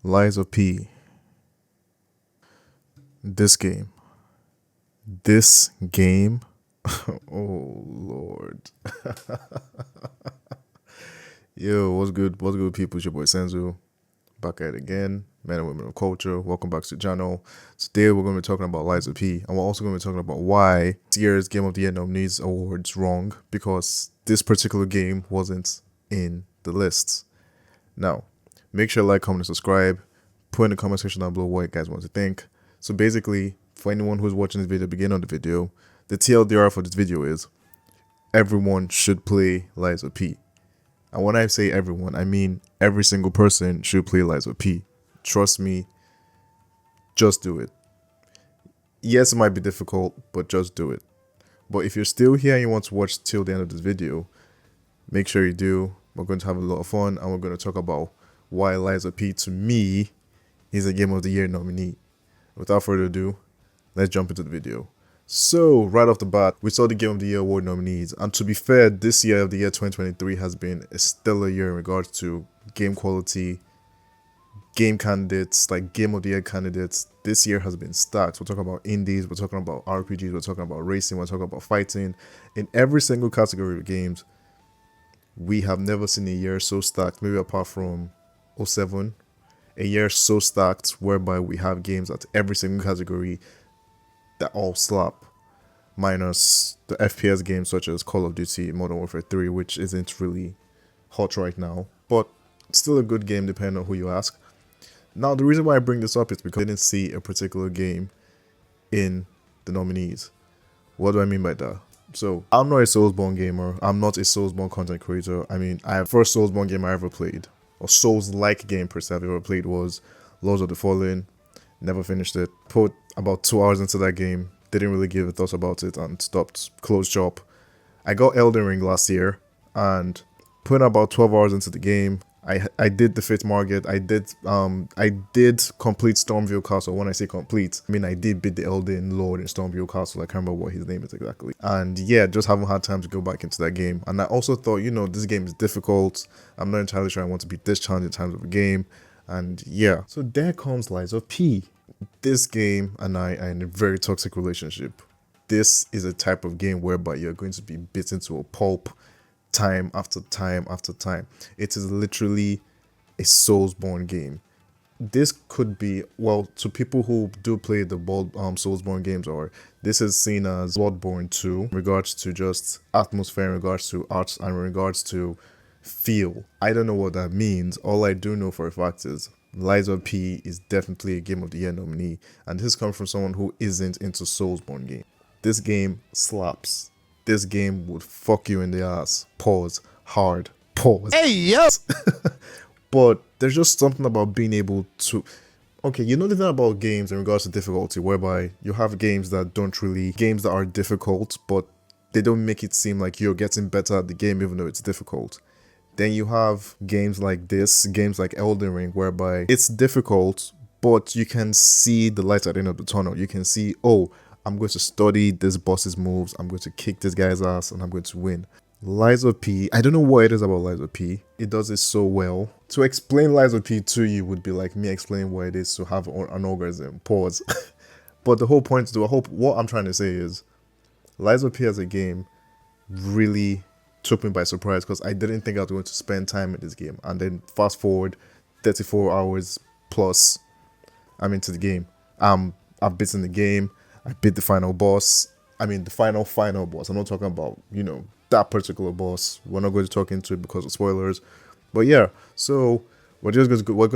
Lies of P. This game. This game. Oh Lord. Yo, what's good? What's good, people? It's your boy Senzu. Back at it again. Men and women of culture. Welcome back to the channel. Today we're going to be talking about Lies of P. And we're also going to be talking about why this year's Game of the Year nominees awards wrong. Because this particular game wasn't in the lists. Now, make sure to like, comment, and subscribe. Put in the comment section down below what you guys want to think. So basically, for anyone who's watching this video, beginning of the video, the TLDR for this video is everyone should play Lies of P. And when I say everyone, I mean every single person should play Lies of P. Trust me, just do it. Yes, it might be difficult, but just do it. But if you're still here and you want to watch till the end of this video, make sure you do. We're going to have a lot of fun and we're going to talk about why Lies of P to me is a Game of the Year nominee. Without further ado, let's jump into the video. So, right off the bat, we saw the Game of the Year award nominees. And to be fair, this year of the year 2023 has been a stellar year in regards to game quality, game candidates, like Game of the Year candidates. This year has been stacked. We're talking about indies, we're talking about RPGs, we're talking about racing, we're talking about fighting. In every single category of games, we have never seen a year so stacked, maybe apart from 07. A year so stacked whereby we have games at every single category that all slap, minus the FPS games such as Call of Duty, Modern Warfare 3, which isn't really hot right now, but still a good game depending on who you ask. Now, the reason why I bring this up is because I didn't see a particular game in the nominees. What do I mean by that? So, I'm not a Soulsborne gamer. I'm not a Soulsborne content creator. I mean, the first Soulsborne game I ever played, or Souls-like game per se I've ever played, was Lords of the Fallen. Never finished it. Put about 2 hours into that game. Didn't really give a thought about it and stopped. Closed shop. I got Elden Ring last year and put about 12 hours into the game. I did the Fifth Market. I did complete Stormville Castle. When I say complete, I mean I did beat the Elden Lord in Stormville Castle. I can't remember what his name is exactly. And yeah, just haven't had time to go back into that game. And I also thought, you know, this game is difficult. I'm not entirely sure I want to beat this challenge in times of a game. And yeah, so there comes Lies of P. This game and I are in a very toxic relationship. This is a type of game whereby you're going to be beaten to a pulp time after time after time. It is literally a Soulsborne game. This could be, well, to people who do play the Soulsborne games, or this is seen as Bloodborne 2 in regards to just atmosphere, in regards to arts, and in regards to feel. I don't know what that means. All I do know for a fact is Lies of P is definitely a Game of the Year nominee, and this comes from someone who isn't into Soulsborne game. This game slaps. This game would fuck you in the ass. Pause. Hard. Pause. Hey, yo! But there's just something about being able to... Okay, you know the thing about games in regards to difficulty, whereby you have games that are difficult, but they don't make it seem like you're getting better at the game even though it's difficult. Then you have games like this, games like Elden Ring, whereby it's difficult, but you can see the light at the end of the tunnel. You can see, oh, I'm going to study this boss's moves, I'm going to kick this guy's ass, and I'm going to win. Lies of P, I don't know what it is about Lies of P. It does it so well. To explain Lies of P to you would be like me explaining what it is to have an orgasm. Pause. But the whole point, what I'm trying to say is, Lies of P as a game really took me by surprise because I didn't think I was going to spend time in this game. And then fast forward 34 hours plus, I'm into the game. I've beaten the game. I beat the final boss. I mean the final boss. I'm not talking about, you know, that particular boss. We're not going to talk into it because of spoilers. But yeah, so we're going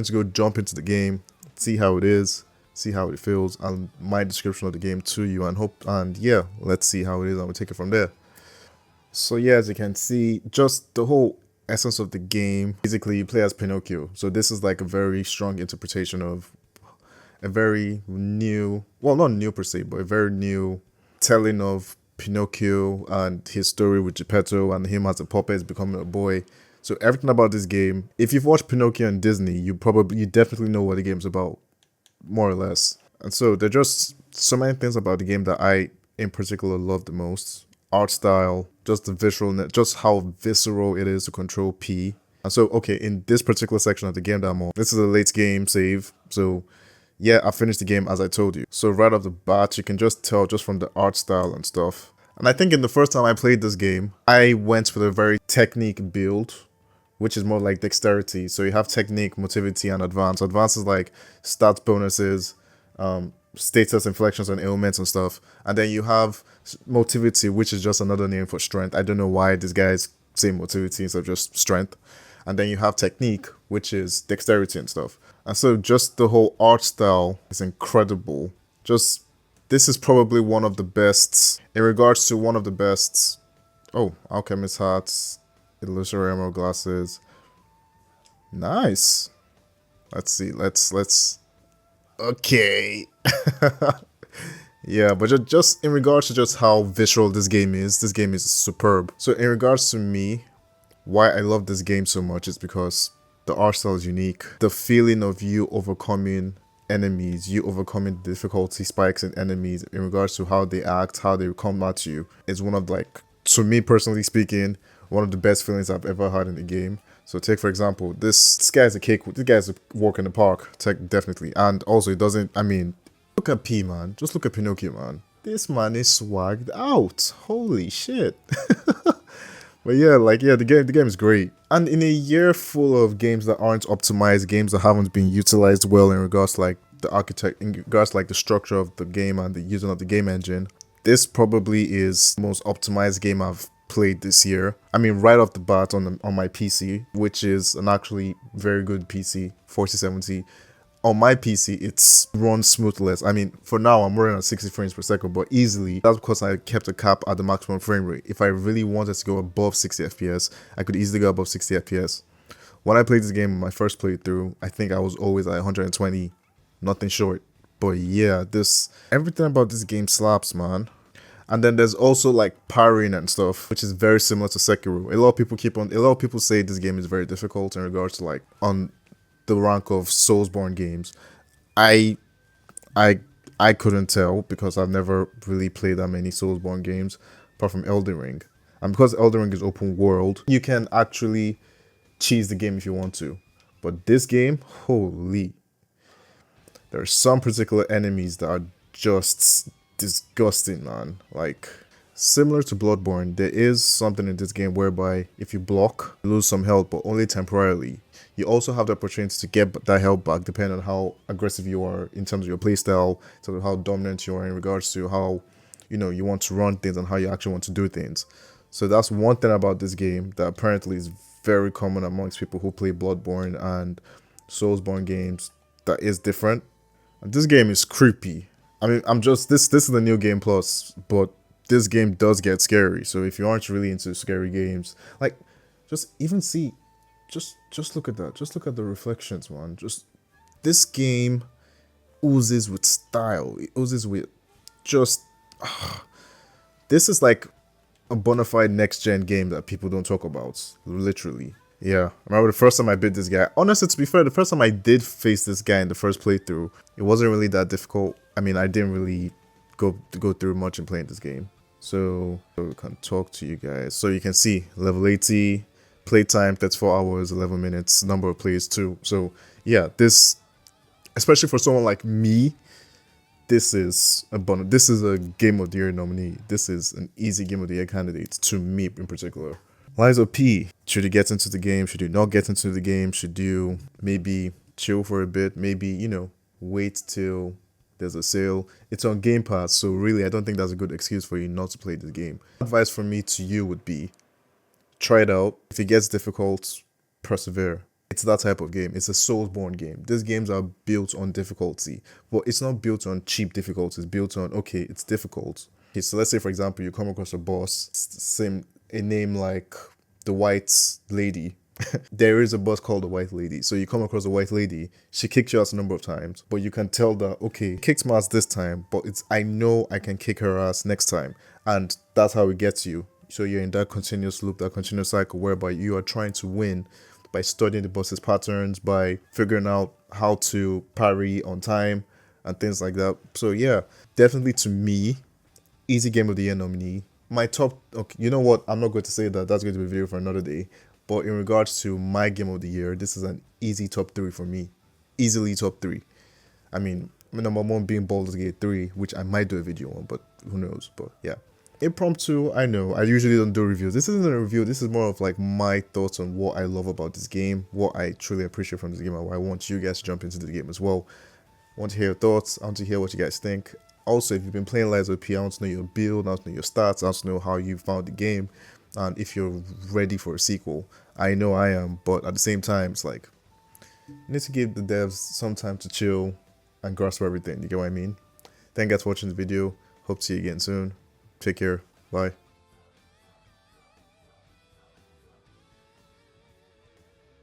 to go jump into the game, see how it is, see how it feels, and my description of the game to you, and yeah, let's see how it is and we'll take it from there. So yeah, as you can see, just the whole essence of the game, basically you play as Pinocchio. So this is like a very strong interpretation of a very new, well, not new per se, but a very new telling of Pinocchio and his story with Geppetto and him as a puppet becoming a boy. So everything about this game, if you've watched Pinocchio on Disney, you definitely know what the game's about, more or less. And so there are just so many things about the game that I in particular love the most. Art style, just the visual, just how visceral it is to control P. And so, okay, in this particular section of the game that I'm on, this is a late game save. So, yeah, I finished the game as I told you. So, right off the bat, you can just tell just from the art style and stuff. And I think in the first time I played this game, I went with a very technique build, which is more like dexterity. So, you have technique, motivity, and advance. Advance is like stats bonuses, status inflections and ailments and stuff. And then you have motivity, which is just another name for strength. I don't know why this guy's saying motivity instead of just strength. And then you have technique, which is dexterity and stuff. And so just the whole art style is incredible. Just this is probably one of the best in regards to one of the best. Oh, alchemist hats, illusory emerald glasses. Nice. Let's see. Let's. Okay. Yeah, but just in regards to just how visual this game is superb. So in regards to me, why I love this game so much is because the art style is unique. The feeling of you overcoming enemies, you overcoming difficulty spikes in enemies in regards to how they act, how they come at you, is one of, like, to me personally speaking, one of the best feelings I've ever had in the game. So take for example, this guy's a cake. This guy's a walk in the park, definitely. And also, it doesn't. I mean, look at P, man. Just look at Pinocchio, man. This man is swagged out. Holy shit. But yeah, like, yeah, the game is great. And in a year full of games that aren't optimized, games that haven't been utilized well in regards to, like, the architect, in regards to, like, the structure of the game and the using of the game engine, this probably is the most optimized game I've played this year. I mean, right off the bat on my PC, which is an actually very good PC, 4070. On my PC, it's runs smoothless. I mean, for now, I'm running at 60 frames per second, but easily, that's because I kept a cap at the maximum frame rate. If I really wanted to go above 60 FPS, I could easily go above 60 FPS. When I played this game, my first playthrough, I think I was always at 120, nothing short. But yeah, everything about this game slaps, man. And then there's also, like, parrying and stuff, which is very similar to Sekiro. A lot of people say this game is very difficult in regards to, like, on the rank of Soulsborne games. I I couldn't tell because I've never really played that many Soulsborne games apart from Elden Ring. And because Elden Ring is open world, you can actually cheese the game if you want to. But this game, holy, there are some particular enemies that are just disgusting, man. Like, similar to Bloodborne, there is something in this game whereby if you block, you lose some health, but only temporarily. You also have the opportunity to get that health back depending on how aggressive you are in terms of your playstyle, in terms of how dominant you are in regards to how, you want to run things and how you actually want to do things. So that's one thing about this game that apparently is very common amongst people who play Bloodborne and Soulsborne games that is different. And this game is creepy. I mean, this is the new game plus, but this game does get scary. So if you aren't really into scary games, like, just look at that. Just look at the reflections, man. This game oozes with style. It oozes with just this is like a bona fide next gen game that people don't talk about. Literally. Yeah. I remember the first time I beat this guy. Honestly, to be fair, the first time I did face this guy in the first playthrough, it wasn't really that difficult. I mean, I didn't really go through much in playing this game. So we can talk to you guys. So you can see level 80, playtime 34 hours, 11 minutes, number of players too. So yeah, this, especially for someone like me, this is a Game of the Year nominee. This is an easy Game of the Year candidate to me in particular. Lies of P. Should you get into the game? Should you not get into the game? Should you maybe chill for a bit? Maybe, wait till there's a sale. It's on Game Pass, so really I don't think that's a good excuse for you not to play this game. Advice from me to you would be, try it out. If it gets difficult, persevere. It's that type of game. It's a Soulsborne game. These games are built on difficulty, but it's not built on cheap difficulty. It's built on, okay, it's difficult. Okay, so let's say, for example, you come across a boss, a name like the White Lady. There is a boss called the White Lady. So you come across the White Lady, she kicked your ass a number of times, but you can tell that, okay, kicked my ass this time, but I know I can kick her ass next time. And that's how it gets you. So you're in that continuous loop, that continuous cycle whereby you are trying to win by studying the boss's patterns, by figuring out how to parry on time and things like that. So yeah, definitely to me, easy Game of the Year nominee. My top, okay, you know what? I'm not going to say that. That's going to be a video for another day. But in regards to my game of the year, this is an easy top 3 for me. Easily top 3. I mean, number 1 being Baldur's Gate 3, which I might do a video on, but who knows. But yeah. Impromptu, I know. I usually don't do reviews. This isn't a review. This is more of like my thoughts on what I love about this game, what I truly appreciate from this game, and why I want you guys to jump into the game as well. I want to hear your thoughts. I want to hear what you guys think. Also, if you've been playing Lies of P, I want to know your build, I want to know your stats, I want to know how you found the game, and if you're ready for a sequel. I know I am, but at the same time, it's like, you need to give the devs some time to chill and grasp everything. You get what I mean? Thank you guys for watching the video. Hope to see you again soon. Take care. Bye.